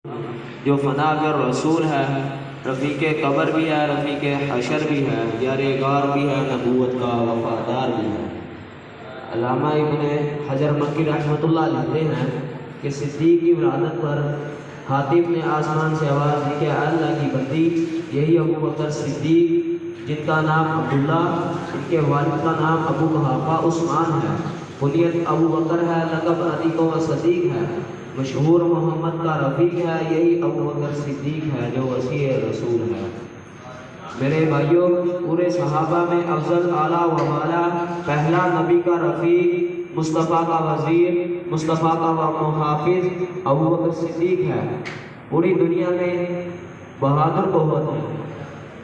जो फनागर रसूल है, रफ़ीक़ कबर भी है, रफ़ीक़ हशर भी है, यारे गार भी है, नबूवत का वफ़ादार भी है। अल्लामा इब्न हजर मक्की रहमतुल्लाह लिखते हैं कि सिद्दीक़ की विलादत पर हातिब ने आसमान से आवाज़ दी कि अल्लाह की बंदी, यही अबू बकर सिद्दीक़ जिनका नाम अब्दुल्ला, इनके वालिद का नाम अबू कुहाफ़ा उस्मान है, कुनियत अबू बकर है, लक़ब अतीक़ व सदीक़ है, मशहूर मोहम्मद का रफ़ीक है, यही अबू बकर सिद्दीक़ है जो वसी रसूल है। मेरे भाइयों, पूरे सहाबा में अफजल आला व माला पहला नबी का रफ़ीक, मुस्तफ़ा का वज़ीर, मुस्तफ़ा का मुहाफ़िज़ अबू बकर सिद्दीक़ है। पूरी दुनिया में बहादुर बहुत है,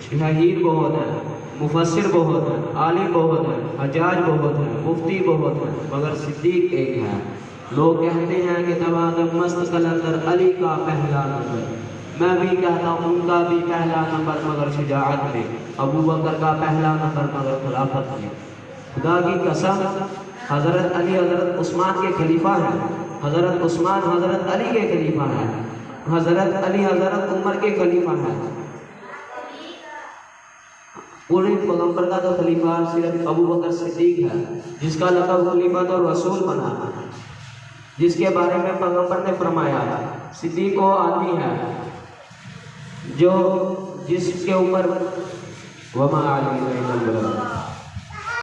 शहीद बहुत है, मुफस्सिर बहुत है, आलिम बहुत है, हजाज बहुत है, मुफ्ती बहुत है, मगर सिद्दीक़ एक है। लोग कहते हैं कि तवादम मस्त कलंदर अली का पहला नंबर, मैं भी कहता हूँ उनका भी पहला नंबर मगर शुजाअत में, अबू बकर का पहला नंबर मगर खिलाफत में। खुदा की कसम, हज़रत अली हज़रत उस्मान के खलीफा हैं, हज़रत उस्मान हज़रत अली के खलीफा हैं, हज़रत अली हज़रत उमर के खलीफा हैं। पूरे पैगंबर का तो खलीफा सिर्फ अबू बकर सिद्दीक़ है, जिसका लक़ब खलीफा तो रसूल बना, जिसके बारे में पैगंबर ने फरमाया सिद्दीक़ वो आदमी है जो जिसके ऊपर वमा